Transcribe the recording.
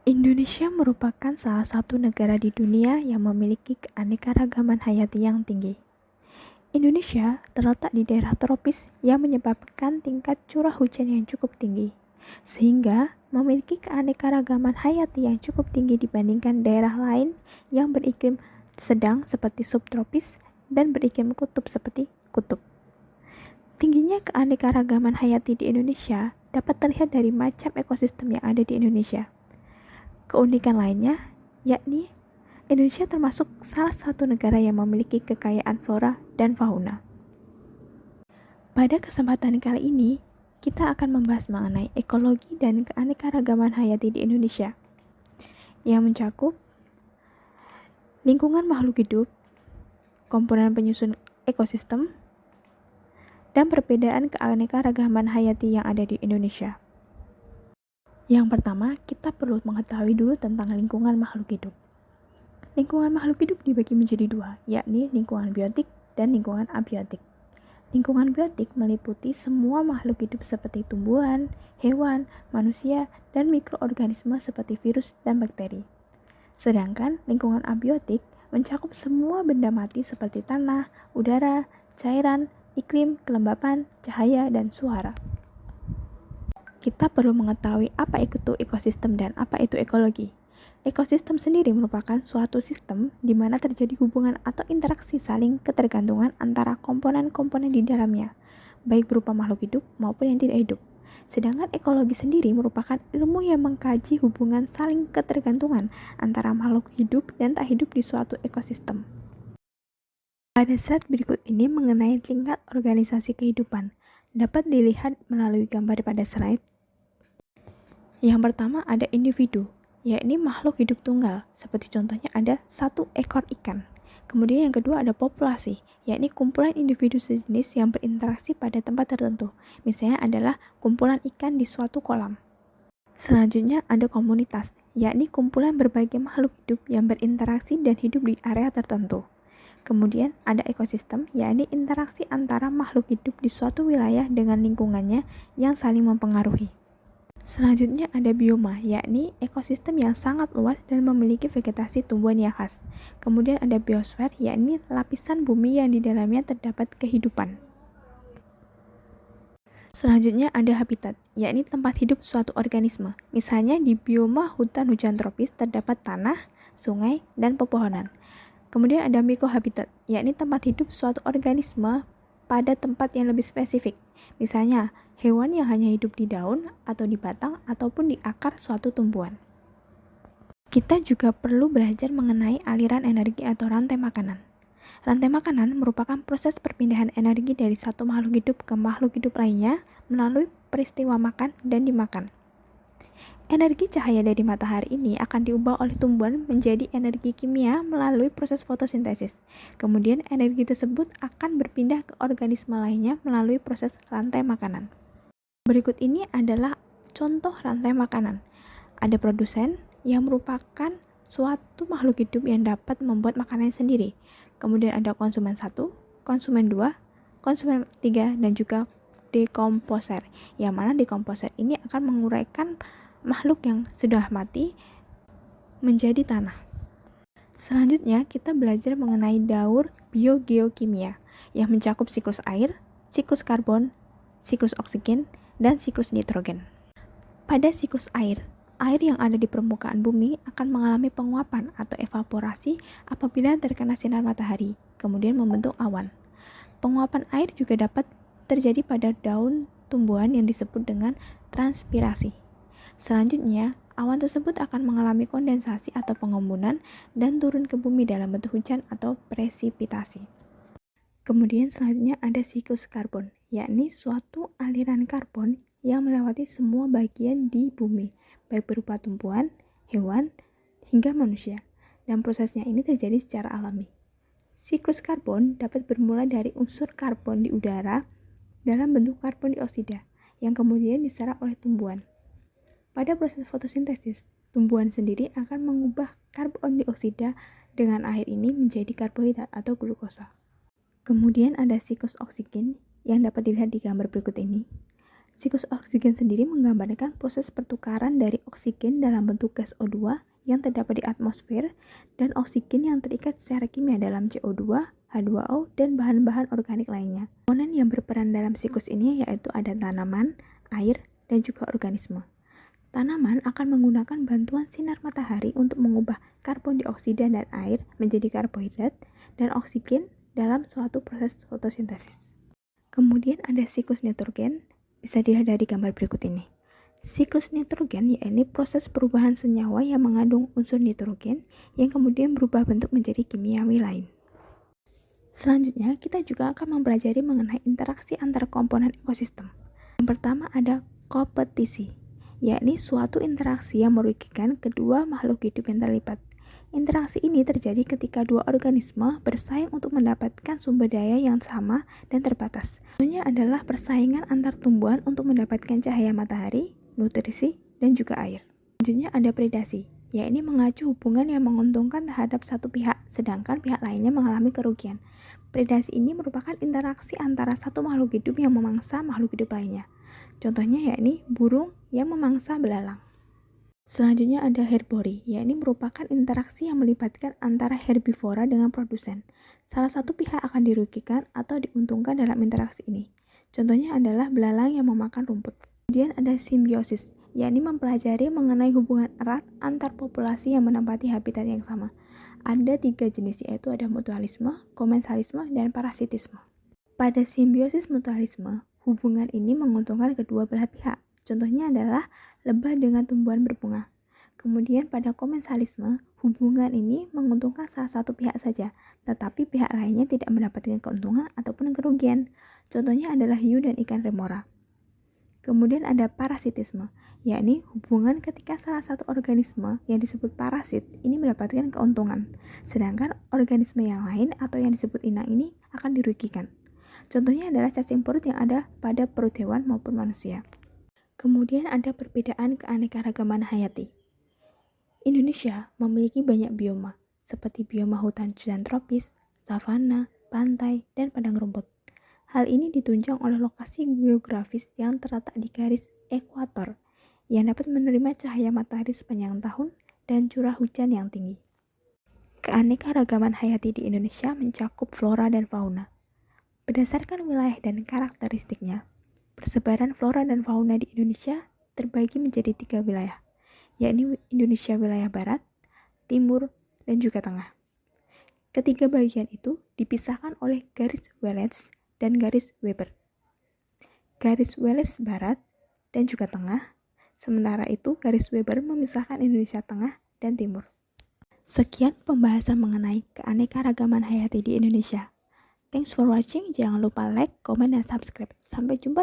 Indonesia merupakan salah satu negara di dunia yang memiliki keanekaragaman hayati yang tinggi. Indonesia terletak di daerah tropis yang menyebabkan tingkat curah hujan yang cukup tinggi, sehingga memiliki keanekaragaman hayati yang cukup tinggi dibandingkan daerah lain yang beriklim sedang seperti subtropis dan beriklim kutub seperti kutub. Tingginya keanekaragaman hayati di Indonesia dapat terlihat dari macam ekosistem yang ada di Indonesia. Keunikan lainnya, yakni Indonesia termasuk salah satu negara yang memiliki kekayaan flora dan fauna. Pada kesempatan kali ini, kita akan membahas mengenai ekologi dan keanekaragaman hayati di Indonesia, yang mencakup lingkungan makhluk hidup, komponen penyusun ekosistem, dan perbedaan keanekaragaman hayati yang ada di Indonesia. Yang pertama, kita perlu mengetahui dulu tentang lingkungan makhluk hidup. Lingkungan makhluk hidup dibagi menjadi dua, yakni lingkungan biotik dan lingkungan abiotik. Lingkungan biotik meliputi semua makhluk hidup seperti tumbuhan, hewan, manusia, dan mikroorganisme seperti virus dan bakteri. Sedangkan lingkungan abiotik mencakup semua benda mati seperti tanah, udara, cairan, iklim, kelembapan, cahaya, dan suara. Kita perlu mengetahui apa itu ekosistem dan apa itu ekologi. Ekosistem sendiri merupakan suatu sistem di mana terjadi hubungan atau interaksi saling ketergantungan antara komponen-komponen di dalamnya, baik berupa makhluk hidup maupun yang tidak hidup. Sedangkan ekologi sendiri merupakan ilmu yang mengkaji hubungan saling ketergantungan antara makhluk hidup dan tak hidup di suatu ekosistem. Pada slide berikut ini mengenai tingkat organisasi kehidupan, dapat dilihat melalui gambar pada slide. Yang pertama ada individu, yakni makhluk hidup tunggal, seperti contohnya ada satu ekor ikan. Kemudian yang kedua ada populasi, yakni kumpulan individu sejenis yang berinteraksi pada tempat tertentu. Misalnya adalah kumpulan ikan di suatu kolam. Selanjutnya ada komunitas, yakni kumpulan berbagai makhluk hidup yang berinteraksi dan hidup di area tertentu. Kemudian ada ekosistem, yakni interaksi antara makhluk hidup di suatu wilayah dengan lingkungannya yang saling mempengaruhi. Selanjutnya ada bioma, yakni ekosistem yang sangat luas dan memiliki vegetasi tumbuhan yang khas. Kemudian ada biosfer, yakni lapisan bumi yang di dalamnya terdapat kehidupan. Selanjutnya ada habitat, yakni tempat hidup suatu organisme. Misalnya di bioma hutan hujan tropis terdapat tanah, sungai, dan pepohonan. Kemudian ada mikrohabitat, yakni tempat hidup suatu organisme pada tempat yang lebih spesifik. Misalnya, hewan yang hanya hidup di daun atau di batang ataupun di akar suatu tumbuhan. Kita juga perlu belajar mengenai aliran energi atau rantai makanan. Rantai makanan merupakan proses perpindahan energi dari satu makhluk hidup ke makhluk hidup lainnya melalui peristiwa makan dan dimakan. Energi cahaya dari matahari ini akan diubah oleh tumbuhan menjadi energi kimia melalui proses fotosintesis. Kemudian energi tersebut akan berpindah ke organisme lainnya melalui proses rantai makanan. Berikut ini adalah contoh rantai makanan. Ada produsen yang merupakan suatu makhluk hidup yang dapat membuat makanan sendiri. Kemudian ada konsumen 1, konsumen 2, konsumen 3, dan juga dekomposer. Yang mana dekomposer ini akan menguraikan makhluk yang sudah mati menjadi tanah. Selanjutnya, kita belajar mengenai daur biogeokimia yang mencakup siklus air, siklus karbon, siklus oksigen, dan siklus nitrogen. Pada siklus air yang ada di permukaan bumi akan mengalami penguapan atau evaporasi apabila terkena sinar matahari, kemudian membentuk awan. Penguapan air juga dapat terjadi pada daun tumbuhan yang disebut dengan transpirasi. Selanjutnya, awan tersebut akan mengalami kondensasi atau pengembunan dan turun ke bumi dalam bentuk hujan atau presipitasi. Kemudian selanjutnya ada siklus karbon, yakni suatu aliran karbon yang melewati semua bagian di bumi, baik berupa tumbuhan, hewan, hingga manusia. Dan prosesnya ini terjadi secara alami. Siklus karbon dapat bermula dari unsur karbon di udara dalam bentuk karbon dioksida, yang kemudian diserap oleh tumbuhan. Pada proses fotosintesis, tumbuhan sendiri akan mengubah karbon dioksida dengan air ini menjadi karbohidrat atau glukosa. Kemudian ada siklus oksigen yang dapat dilihat di gambar berikut ini. Siklus oksigen sendiri menggambarkan proses pertukaran dari oksigen dalam bentuk gas O2 yang terdapat di atmosfer dan oksigen yang terikat secara kimia dalam CO2, H2O, dan bahan-bahan organik lainnya. Komponen yang berperan dalam siklus ini yaitu ada tanaman, air, dan juga organisme. Tanaman akan menggunakan bantuan sinar matahari untuk mengubah karbon dioksida dan air menjadi karbohidrat dan oksigen dalam suatu proses fotosintesis. Kemudian ada siklus nitrogen, bisa dilihat dari gambar berikut ini. Siklus nitrogen yaitu proses perubahan senyawa yang mengandung unsur nitrogen yang kemudian berubah bentuk menjadi kimiawi lain. Selanjutnya, kita juga akan mempelajari mengenai interaksi antar komponen ekosistem. Yang pertama ada kompetisi, yakni suatu interaksi yang merugikan kedua makhluk hidup yang terlibat. Interaksi ini terjadi ketika dua organisme bersaing untuk mendapatkan sumber daya yang sama dan terbatas. Contohnya adalah persaingan antar tumbuhan untuk mendapatkan cahaya matahari, nutrisi, dan juga air. Selanjutnya ada predasi, yaitu mengacu hubungan yang menguntungkan terhadap satu pihak, sedangkan pihak lainnya mengalami kerugian. Predasi ini merupakan interaksi antara satu makhluk hidup yang memangsa makhluk hidup lainnya. Contohnya yakni burung yang memangsa belalang. Selanjutnya ada herbori, yakni merupakan interaksi yang melibatkan antara herbivora dengan produsen. Salah satu pihak akan dirugikan atau diuntungkan dalam interaksi ini. Contohnya adalah belalang yang memakan rumput. Kemudian ada simbiosis, yakni mempelajari mengenai hubungan erat antar populasi yang menempati habitat yang sama. Ada 3 jenis, yaitu ada mutualisme, komensalisme, dan parasitisme. Pada simbiosis mutualisme, hubungan ini menguntungkan kedua belah pihak. Contohnya adalah lebah dengan tumbuhan berbunga. Kemudian pada komensalisme, hubungan ini menguntungkan salah satu pihak saja, tetapi pihak lainnya tidak mendapatkan keuntungan ataupun kerugian. Contohnya adalah hiu dan ikan remora. Kemudian ada parasitisme, yakni hubungan ketika salah satu organisme yang disebut parasit ini mendapatkan keuntungan, sedangkan organisme yang lain atau yang disebut inang ini akan dirugikan. Contohnya adalah cacing perut yang ada pada perut hewan maupun manusia. Kemudian ada perbedaan keanekaragaman hayati. Indonesia memiliki banyak bioma, seperti bioma hutan tropis, savana, pantai, dan padang rumput. Hal ini ditunjang oleh lokasi geografis yang terletak di garis ekuator, yang dapat menerima cahaya matahari sepanjang tahun dan curah hujan yang tinggi. Keanekaragaman hayati di Indonesia mencakup flora dan fauna. Berdasarkan wilayah dan karakteristiknya, persebaran flora dan fauna di Indonesia terbagi menjadi 3 wilayah, yakni Indonesia wilayah barat, timur, dan juga tengah. Ketiga bagian itu dipisahkan oleh garis Wallace dan garis Weber. Garis Wallace barat dan juga tengah, sementara itu garis Weber memisahkan Indonesia tengah dan timur. Sekian pembahasan mengenai keanekaragaman hayati di Indonesia. Thanks for watching, jangan lupa like, comment, dan subscribe. Sampai jumpa